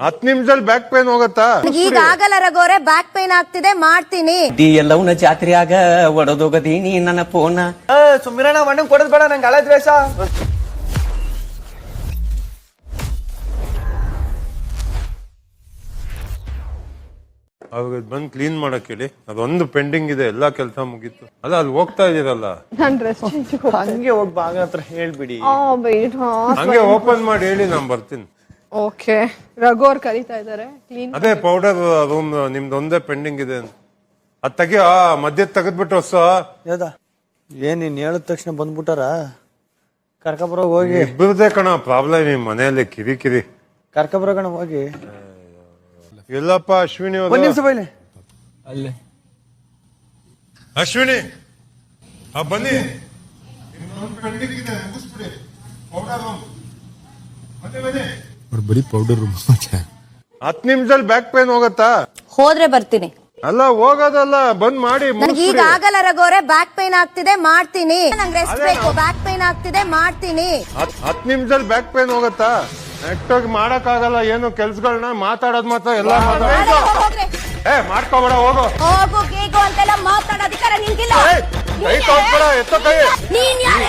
10 ನಿಮಿಷದಲ್ಲಿ back pain ಹೋಗತ್ತಾ? ಈಗ ಆಗಲ್ಲ ರಘೋರೆ, ಬ್ಯಾಕ್ ಪೇನ್ ಆಗ್ತಿದೆ, ಮಾಡ್ತೀನಿ. ಎಲ್ಲವನ್ನ ಜಾತ್ರೆಯಾಗ ಒಡದೋಗದೀನಿ ನನ್ನ ಫೋನ. ಸುಮ್ಮಿರಣ್ಣ ಮಣ್ಣನ್ ಕೊಡದ್ ಬೇಡ, ನಂಗೆ ಹಳೆ ದ್ವೇಷ. ಅವಾಗ ಬಂದ್ ಕ್ಲೀನ್ ಮಾಡಕ್ ಹೇಳಿ. ಅದೊಂದು ಪೆಂಡಿಂಗ್ ಇದೆ, ಎಲ್ಲಾ ಕೆಲಸ ಮುಗೀತು. ಅಲ್ಲ ಅಲ್ಲಿ ಹೋಗ್ತಾ ಇದೀರಲ್ಲ, ಹಂಗೆ ಹೋಗ್ ಭಾಗ ಹತ್ರ ಹೇಳ್ಬಿಡಿ. ಹಂಗೆ ಓಪನ್ ಮಾಡಿ ಹೇಳಿ, ನಾನ್ ಬರ್ತೀನಿ. ಓಕೆ, ರಘೋರ್ ಕರೀತಾ ಇದಾರೆ. ಕ್ಲೀನ್ ಅದೇ ಪೌಡರ್ ರೂಮ್ ನಿಮ್ದು ಒಂದೇ ಪೆಂಡಿಂಗ್ ಇದೆ. ಅದ್ ತೆಗಿಯೋ, ಮಧ್ಯ ತೆಗೆದ್ಬಿಟ್ಟು ಹೊಸ. ಏನ್ ನೀನ್ ಹೇಳಿದ ತಕ್ಷಣ ಬಂದ್ಬಿಟ್ಟಾರ? ಕರ್ಕಬರೋ ಹೋಗಿ. ಇಬ್ಬರದೇ ಕಣ ಪ್ರಾಬ್ಲಮ್ ಈ ಮನೆಯಲ್ಲಿ, ಕಿರಿಕಿರಿ. ಕರ್ಕಬರೋ ಕಣ ಹೋಗಿ. ಎಲ್ಲಪ್ಪ ಅಶ್ವಿನಿ? ಒಂದ್ ನಿಮಿಷ ಬೈಲೆ. ಅಲ್ಲೇ ಅಶ್ವಿನಿ ಬನ್ನಿ. 10 ನಿಮಿಷದಲ್ಲಿ ಬ್ಯಾಕ್ ಪೇನ್ ಹೋಗತ್ತಾ? ಹೋದ್ರೆ ಬರ್ತೀನಿ. ಅಲ್ಲ ಹೋಗೋದಲ್ಲ, ಬಂದ್ ಮಾಡಿ. ನನಗೆ ಈಗ ಆಗಲ್ಲ ರಘೋರೆ, ಬ್ಯಾಕ್ ಪೇನ್ ಆಗ್ತಿದೆ, ಮಾಡ್ತೀನಿ. ನಂಗೆ ರೆಸ್ಟ್ ಬೇಕು, ಬ್ಯಾಕ್ ಪೇನ್ ಆಗ್ತಿದೆ, ಮಾಡ್ತೀನಿ. 10 ನಿಮಿಷದಲ್ಲಿ ಬ್ಯಾಕ್ ಪೇನ್ ಹೋಗತ್ತಾ? ನೆಟ್ಟೋಗಿ ಮಾಡಕ್ ಆಗಲ್ಲ ಏನು ಕೆಲ್ಸಗಳನ್ನ, ಮಾತಾಡೋದ್ ಮಾತ್ರ ಎಲ್ಲ ಮಾಡ್ಕೋಬೇಡ. ಹೋಗು ಹೋಗು ಗೀಗು ಅಂತೆಲ್ಲ ಮಾತಾಡೋ ಅಧಿಕಾರ ನಿಂಗಿಲ್ಲ. ಕೈ ತೋರ್ಸ್ಬೇಡ, ಎತ್ತ ಕೈ. ನೀನ್ ಯಾರು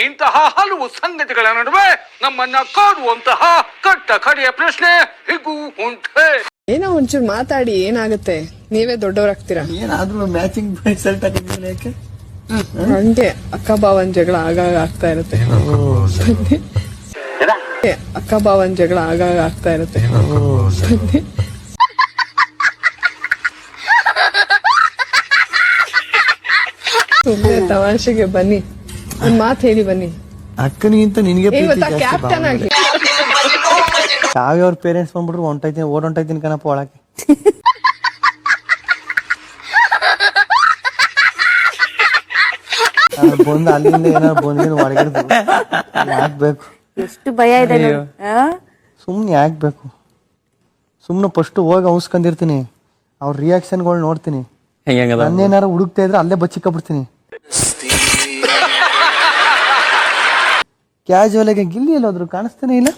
ಇಂತಹ ಹಲವು ಸಂಗತಿಗಳ ನಡುವೆ ನಮ್ಮನ್ನ ಕಾಡುವಂತಹ ಕಟ್ಟ ಕಡೆಯ ಪ್ರಶ್ನೆ ಹೀಗೂ ಉಂಟೆ. ಏನೋ ಒಂಚೂರು ಮಾತಾಡಿ, ಏನಾಗುತ್ತೆ? ನೀವೇ ದೊಡ್ಡವರಾಗ್ತೀರಾ. ಏನಾದ್ರೂ ಮ್ಯಾಚಿಂಗ್ ರಿಸಲ್ಟ್ ಆಗಿದ್ದೀನಿ ಯಾಕೆ? ಹಂಗೆ ಅಕ್ಕ ಭಾವನ್ ಜಗಳ ಆಗಾಗ ಆಗ್ತಾ ಇರುತ್ತೆ. ಅಕ್ಕ ಭಾವನ್ ಜಗಳ ಆಗಾಗ ಆಗ್ತಾ ಇರುತ್ತೆ. ಸುಮ್ಮನೆ ತಮಾಷೆಗೆ ಬನ್ನಿ, ಒಂದ್ ಮಾತು ಹೇಳಿ ಬನ್ನಿ. ಅಕ್ಕನಿಗಿಂತ ನಿನ್ಗೆ ಕ್ಯಾಪ್ಟನ್ ಆಗಿ ಯಾವ್ಯಾವ್ರ ಪೇರೆಂಟ್ಸ್ ಬಂದ್ಬಿಟ್ರು ಹೊಂಟೈತೀನಿ ಕಣಪ್ಪ ಒಳಕ್ಕೆ. ಬಂದು ಅಲ್ಲಿಂದ ಏನಾದ್ರು ಬಂದ ಹೊರಗಿಡ್ದು ಯಾಕ್ಬೇಕು? ಎಷ್ಟು ಭಯ ಇದೆ. ಸುಮ್ನೆ ಯಾಕ್ಬೇಕು? ಸುಮ್ನೆ ಫಸ್ಟ್ ಹೋಗಿ ಔಸ್ಕೊಂಡಿರ್ತೀನಿ, ಅವ್ರ ರಿಯಾಕ್ಷನ್ಗಳು ನೋಡ್ತೀನಿ. ನನ್ನೇನಾರು ಹುಡುಕ್ತಾ ಇದ್ರೆ ಅಲ್ಲೇ ಬಚ್ಚಿಕ್ಬಿಡ್ತೀನಿ. ಕ್ಯಾಜುವಲ್ ಆಗಿ ಗಿಲ್ಲಿ ಎಲ್ಲೋದ್ರು ಕಾಣಿಸ್ತಾನೆ ಇಲ್ಲ,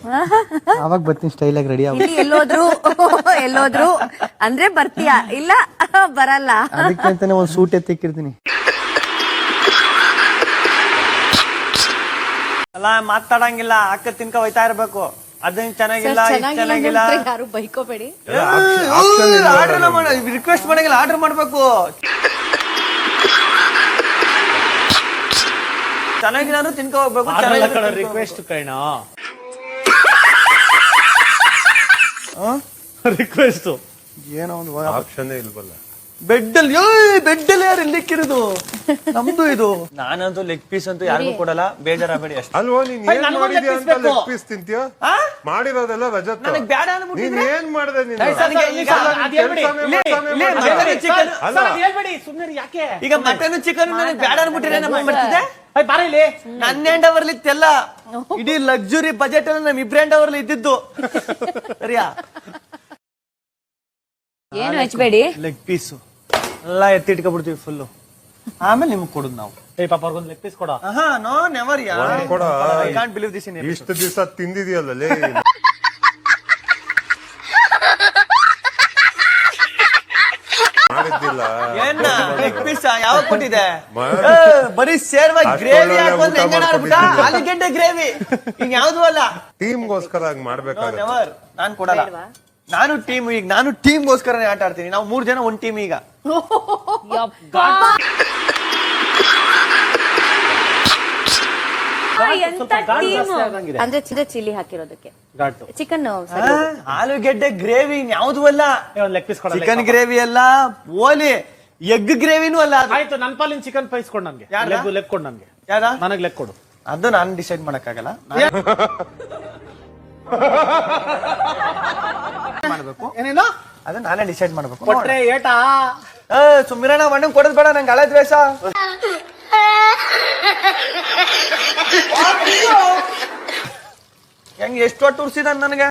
ಅವಾಗ ಬರ್ತೀನಿ ಸ್ಟೈಲ್ ಆಗಿ ರೆಡಿ ಆಗಿ. ಎಲ್ಲೋದ್ರು ಅಂದ್ರೆ ಬರ್ತೀಯಾ? ಇಲ್ಲ ಬರಲ್ಲ. ಅದಕ್ಕೆ ಅಂತಾನೆ ಒಂದ್ ಸೂಟ್ ಎತ್ತಿಕ್ಕಿರ್ತೀನಿ. ಅಲ್ಲ ಮಾತಾಡಂಗಿಲ್ಲ, ಅಕ್ಕ ತಿನ್ಕ ಹೋಯ್ತಾ ಇರ್ಬೇಕು. ಅದೇನ್ ಚೆನ್ನಾಗಿಲ್ಲ, ಚೆನ್ನಾಗಿಲ್ಲ ಯಾರು ಬೈಕೋಬೇಡಿ. ರಿಕ್ವೆಸ್ಟ್ ಮಾಡಂಗಿಲ್ಲ, ಆರ್ಡರ್ ಮಾಡ್ಬೇಕು. ಚೆನ್ನಾಗಿಲ್ಲ ತಿನ್ಕ ಹೋಗ್ಬೇಕು. ರಿಕ್ವೆಸ್ಟ್ ಕೈಣ ರಿಕ್ವೆಸ್ಟ್ ಏನೋ ಒಂದು ಆಪ್ಷನ್ ಇಲ್ವಲ್ಲ. ಬೆಡ್ಡಲ್ಲಿ ಯಾರು ಇಲ್ಲಿಕ್ಕಿರೋದು? ನಮ್ದು ಇದು. ನಾನಂತೂ ಲೆಗ್ ಪೀಸ್ ಅಂತೂ ಯಾರಿಗೂ ಕೊಡಲ್ಲ, ಬೇಜಾರಾಗಬೇಡಿ ಅಷ್ಟೇ. ಅಲ್ವೋ ನೀನ್ ಏನ್ ಮಾಡಿದ್ಯಾ ಅಂತ ಲೆಗ್ ಪೀಸ್ ತಿಂತೀಯ? ಮಾಡಿರೋದೆಲ್ಲ ರಜತ್. ಬೇಡ ನೀನ್ ಏನ್ ಮಾಡ್ದೆ? ನೀನು ಈಗ ಮಟನ್ ಚಿಕನ್ ನನಗೆ ಬೇಡ ಅನ್ಬಿಟ್ಟಿದ್ರೆ ನಮ್ಮ ಮಾಡ್ತಿದ್ದೆ. ನನ್ನ ಎಂಡ್ ಅವರ್ಲಿ ಇತ್ತೆಲ್ಲ, ಇಡೀ ಲಕ್ಸುರಿ ಬಜೆಟ್ ಅಲ್ಲಿ ನಮ್ ಇಬ್ರು ಎಂಡ್ ಅವರ್ಲಿ ಇದ್ದಿದ್ದು. ಸರಿಯಾ? ಏನು ಹಚ್ಬೇಡಿ. ಲೆಗ್ ಪೀಸ್ ಎಲ್ಲ ಎತ್ತಿಟ್ಕೊಬಿಡ್ತೀವಿ ಫುಲ್ಲು, ಆಮೇಲೆ ನಿಮ್ಗೆ ಕೊಡುದು ನಾವು. ಪಾಪ ಅವ್ರಿಗೊಂದು ಲೆಗ್ ಪೀಸ್ ಕೊಡ. No never ya, I can't believe this. ಇಷ್ಟು ದಿವಸ ತಿಂದಿದ್ಯಲ್ಲ ಮಾಡಿದ್ದಿಲ್ಲ. ಏನ ಲೆಗ್ ಪೀಸ್ ಯಾವಾಗ ಕೊಟ್ಟಿದೆ? ಬರೀ ಸೇರ್ವಾಗಿ ಗ್ರೇವಿ ಹಾಕೊಂಡ್ರೆ ಆಲೂಗೆಡ್ಡೆ ಗ್ರೇವಿ, ಈಗ ಯಾವ್ದು ಅಲ್ಲ. ಟೀಮ್ಗೋಸ್ಕರ ಹಂಗ್ ಮಾಡ್ಬೇಕಾಗುತ್ತೆ. ನೆವರ್, ನಾನ್ ಕೊಡಲ್ಲ. ನಾನು ಟೀಮ್ಗೋಸ್ಕರನೇ ಆಟ ಆಡ್ತೀನಿ. ನಾವು 3 ಜನ ಒಂದ್ ಟೀಮ್. ಈಗ ಅಂದ್ರೆ ಚಿಲ್ಲಿ ಹಾಕಿರೋದಕ್ಕೆ ಚಿಕನ್ ಆಲೂಗೆಡ್ಡೆ ಗ್ರೇವಿ ಯಾವ್ದು ಅಲ್ಲ. ಚಿಕನ್ ಗ್ರೇವಿ ಅಲ್ಲ, ಓಲಿ ಎಗ್ ಗ್ರೇವಿನೂ ಅಲ್ಲ. ಆಯ್ತು, ನನ್ ಪಾಲಿನ ಚಿಕನ್ ಪೈಸ್ಕೊಂಡು ನನ್ಗೆ ಲೆಗ್ ಕೊಡು. ನನ್ಗೆ ನನಗ್ ಲೆಗ್ ಕೊಡು. ಅದು ನಾನು ಡಿಸೈಡ್ ಮಾಡಕ್ಕಾಗಲ್ಲ. ಮಾಡ್ಬೇಕು ಏನೇನೋ ಅದನ್ನ ನಾನೇ ಡಿಸೈಡ್ ಮಾಡ್ಬೇಕು. ಕೊಟ್ರೆ ಏಟಾ? ಸುಮ್ಮಿರಣ್ಣ ಮಣ್ಣನ್ ಕೊಡದ್ ಬೇಡ, ನಂಗೆ ಹಳೆ ದ್ವೇಷ. ಹೆಂಗ್ ಎಷ್ಟು ಹೊಟ್ಟು ಉರ್ಸಿದ ನನಗೆ.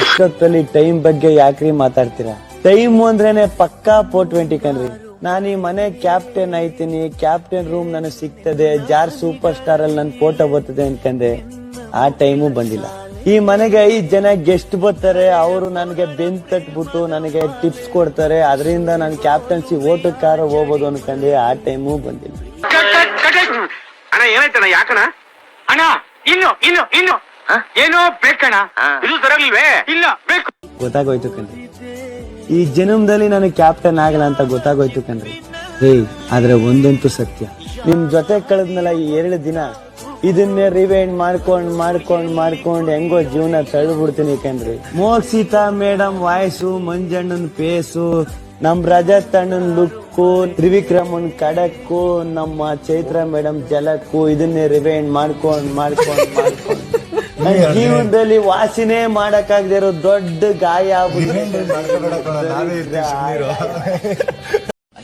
ಇಷ್ಟೊತ್ತಲ್ಲಿ ಟೈಮ್ ಬಗ್ಗೆ ಯಾಕ್ರಿ ಮಾತಾಡ್ತೀರಾ? ಟೈಮ್ ಅಂದ್ರೇನೆ ಪಕ್ಕಾ 420 ಕಣ್ರಿ. ನಾನು ಈ ಮನೆ ಕ್ಯಾಪ್ಟನ್ ಆಯ್ತೀನಿ, ಕ್ಯಾಪ್ಟನ್ ರೂಮ್ ನನಗೆ ಸಿಗ್ತದೆ, ಜಾರ್ ಸೂಪರ್ ಸ್ಟಾರ್ ಅಲ್ಲಿ ನನ್ ಫೋಟೋ ಬರ್ತದೆ ಅನ್ಕಂಡೆ. ಆ ಟೈಮು ಬಂದಿಲ್ಲ. ಈ ಮನೆಗೆ 5 ಜನ ಗೆಸ್ಟ್ ಬರ್ತಾರೆ, ಅವರು ನನಗೆ ಬೆಂತ್ ತಟ್ಬಿಟ್ಟು ನನಗೆ ಟಿಪ್ಸ್ ಕೊಡ್ತಾರೆ, ಅದರಿಂದ ನಾನು ಕ್ಯಾಪ್ಟನ್ಸಿ ಓಟಕ್ಕಾರ ಹೋಗ್ಬೋದು ಅನ್ಕಂಡೆ. ಆ ಟೈಮು ಬಂದಿಲ್ಲ. ಅಣ್ಣ ಏನಾಯ್ತಣ್ಣ? ಯಾಕಣ್ಣ ಅಣ್ಣ? ಇನ್ನು ಏನೋ ಬೇಕಣ್ಣ? ಇದು ತರಲಿಲ್ವೇ? ಇಲ್ಲ ಬೇಕು. ಗೊತ್ತಾಗೋಯ್ತು ಕಣ್ರಿ, ಈ ಜನ್ಮದಲ್ಲಿ ನಾನು ಕ್ಯಾಪ್ಟನ್ ಆಗಲ್ಲ ಅಂತ ಗೊತ್ತಾಗೋಯ್ತು ಕಣ್ರಿ. ಆದ್ರೆ ಒಂದಂತೂ ಸತ್ಯ, ನಿಮ್ ಜೊತೆ ಕಳೆದ್ಮೇಲೆ ಈ 2 ದಿನ ಇದನ್ನೇ ರಿವೈಂಡ್ ಮಾಡ್ಕೊಂಡ್ ಹೆಂಗೋ ಜೀವನ ತಳ್ಬಿಡ್ತೀನಿ ಕಣ್ರಿ. ಮೋಕ್ಷಿತಾ ಮೇಡಮ್ ವಾಯ್ಸು, ಮಂಜಣ್ಣನ್ ಫೇಸು, ನಮ್ ರಜತ್ ಅಣ್ಣನ್ ಲುಕ್ಕು, ತ್ರಿವಿಕ್ರಮನ್ ಕಡಕ್ಕು, ನಮ್ಮ ಚೈತ್ರ ಮೇಡಮ್ ಜಲಕ್ಕು, ಇದನ್ನೇ ರಿವೈಂಡ್ ಮಾಡ್ಕೊಂಡ್ ನನ್ ಜೀವನದಲ್ಲಿ ವಾಸಿನೇ ಮಾಡಕ್ಕಾಗದೇ ಇರೋ ದೊಡ್ಡ ಗಾಯ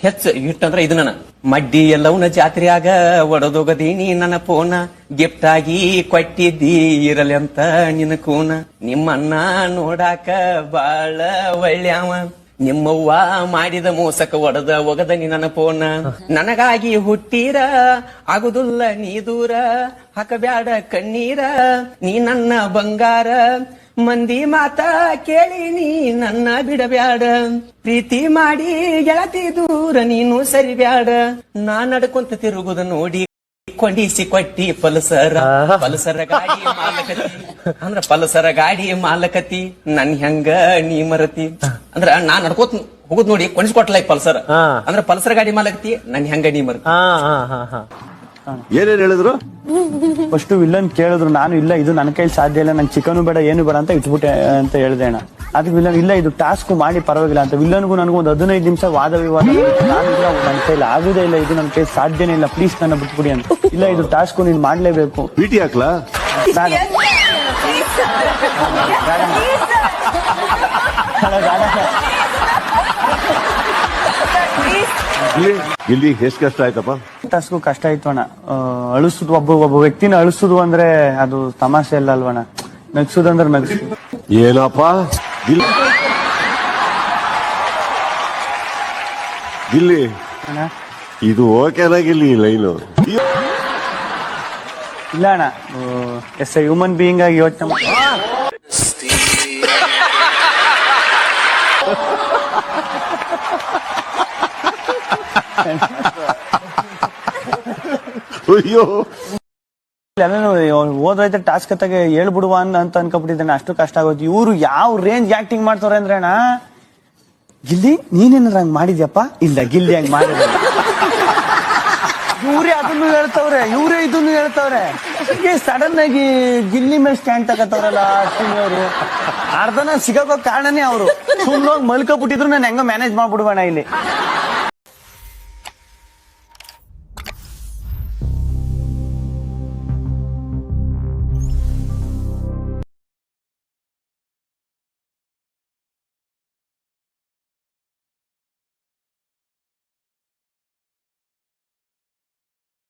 ಹೆಚ್ಚು ಇಟ್ಟಂದ್ರ ಇದು ನನ್ನ ಮಡ್ಡಿ ಎಲ್ಲವನ್ನ ಜಾತ್ರೆಯಾಗ ಒಡದೋಗದೀನಿ ನನ್ನ ಫೋನ, ಗಿಫ್ಟ್ ಆಗಿ ಕೊಟ್ಟಿದ್ದಿ ಇರಲಿ ಅಂತ ನಿನ್ನ ಕೂನ. ನಿಮ್ಮನ್ನ ನೋಡಾಕ ಬಾಳ ಒಳ್ಳ್ಯಾವ, ನಿಮ್ಮವ್ವ ಮಾಡಿದ ಮೋಸಕ ಒಗದ ನನ್ನ ಫೋನ. ನನಗಾಗಿ ಹುಟ್ಟೀರ ಆಗುದಿಲ್ಲ ನೀ ದೂರ, ಹಾಕಬ್ಯಾಡ ಕಣ್ಣೀರ ನೀ ನನ್ನ ಬಂಗಾರ. ಮಂದಿ ಮಾತ ಕೇಳಿ ನೀ ನನ್ನ ಬಿಡಬ್ಯಾಡ, ಪ್ರೀತಿ ಮಾಡಿ ಗೆಳತಿ ದೂರ ನೀನು ಸರಿ ಬ್ಯಾಡ. ನಾ ನಡ್ಕೊಂತ ತಿರುಗುದ ನೋಡಿ ಕೊಂಡಿಸಿ ಕೊಟ್ಟಿ ಪಲ್ಸರ ಗಾಡಿ ಮಾಲಕತಿ. ಅಂದ್ರ ಪಲ್ಸರ ಗಾಡಿ ಮಾಲಕತಿ ನನ್ ಹೆಂಗ ನೀ ಮರತಿ. ಅಂದ್ರ ನಾ ನಡ್ಕೋತ ಹೋಗುದ್ ನೋಡಿ ಕೊಂಡಿಸ್ಕೊಟ್ಲ ಪಲ್ಸರ್. ಅಂದ್ರ ಪಲ್ಸರ್ ಗಾಡಿ ಮಾಲಕತಿ ನನ್ ಹೆಂಗ ನೀ ಮರತಿ. ಏನೇನ್ ಹೇಳಿದ್ರು? ಫಸ್ಟ್ ವಿಲ್ಲನ್ ಕೇಳಿದ್ರು, ನಾನು ಇಲ್ಲ ಇದು ನನ್ನ ಕೈಲಿ ಸಾಧ್ಯ ಇಲ್ಲ, ನಂಗೆ ಚಿಕನ್ ಬೇಡ ಏನು ಬೇಡ ಅಂತ ಇಟ್ಬಿಟ್ಟೆ ಅಂತ ಹೇಳ್ದೆ ಅಣ್ಣ. ಅದಕ್ಕೆ ವಿಲ್ಲನ್ ಇಲ್ಲ ಇದು ಟಾಸ್ಕ್ ಮಾಡಿ ಪರವಾಗಿಲ್ಲ ಅಂತ. ವಿಲ್ಲನ್ಗೂ ನನಗೂ ಒಂದು 15 ನಿಮಿಷ ವಾದ ವಿವಾದ. ನಾನು ಇಲ್ಲ ನನ್ನ ಕೈಲಿ ಆಗುದೇ ಇಲ್ಲ, ಇದು ನನ್ನ ಕೈ ಸಾಧ್ಯನೇ ಇಲ್ಲ, ಪ್ಲೀಸ್ ನನ್ನ ಬಿಟ್ಬಿಡಿ ಅಂತ. ಇಲ್ಲ ಇದು ಟಾಸ್ಕ್ ನೀನ್ ಮಾಡ್ಲೇಬೇಕು. ಬಿಟಿ ಹಾಕ್ಲಾ? ಇಲ್ಲಿ ಎಷ್ಟು ಕಷ್ಟ ಆಯ್ತಪ್ಪ? ಟಾಸ್ಕು ಕಷ್ಟ ಆಯ್ತು ಅಣ್ಣ. ಅಳಿಸುದು ಒಬ್ಬ ವ್ಯಕ್ತಿನ ಅಳಿಸುದು ಅಂದ್ರೆ ಅದು ತಮಾಷೆ ಇಲ್ಲ ಅಲ್ವಣ್ಣ. ನಗ್ಸುದಂದ್ರೆ ನಗ್ಸು. ಏನಪ್ಪ ಗಿಲ್ಲಿ, ಇದು ಓಕೆನಾ ಗಿಲ್ಲಿ ಲೈನು? ಇಲ್ಲ ಅಣ್ಣ, ಎಸ್ ಹ್ಯೂಮನ್ ಬೀಯಿಂಗ್ ಆಗಿ ಯೋಚನೆ ಮಾಡಿ. ಅಯ್ಯೋ ಓದೈತೆ ಟಾಸ್ಕ್ ಅತ್ತಾಗೆ ಹೇಳ್ಬಿಡುವ ಅಂತ ಅನ್ಕೊಬಿಟ್ಟಿದ್ದಾನೆ. ಅಷ್ಟು ಕಷ್ಟ ಆಗೋದು. ಇವ್ರು ಯಾವ ರೇಂಜ್ ಆಕ್ಟಿಂಗ್ ಮಾಡ್ತಾವ್ರೆ ಅಂದ್ರೆ ಅಣ್ಣ, ಗಿಲ್ಲಿ ನೀನೇನಾರ ಹಂಗ್ ಮಾಡಿದ್ಯಪ್ಪ? ಇಲ್ಲ ಗಿಲ್ಲಿ ಹಂಗ್ ಮಾಡಿದ. ಇವರೇ ಅದನ್ನು ಹೇಳ್ತವ್ರೆ, ಇವರೇ ಇದನ್ನು ಹೇಳ್ತವ್ರೆ. ಹೀಗೆ ಸಡನ್ ಆಗಿ ಗಿಲ್ಲಿ ಮೇಲೆ ಸ್ಟ್ಯಾಂಡ್ ತಗೋತವ್ರಲ್ಲ ಅವರು. ಅರ್ಧನ ಸಿಗೋ ಕಾರಣನೇ ಅವರು. ಸುಮ್ಮನೆ ಮಲ್ಕೊಬಿಟ್ಟಿದ್ರು ನಾನು ಹೆಂಗೋ ಮ್ಯಾನೇಜ್ ಮಾಡ್ಬಿಡುವಣ ಇಲ್ಲಿ.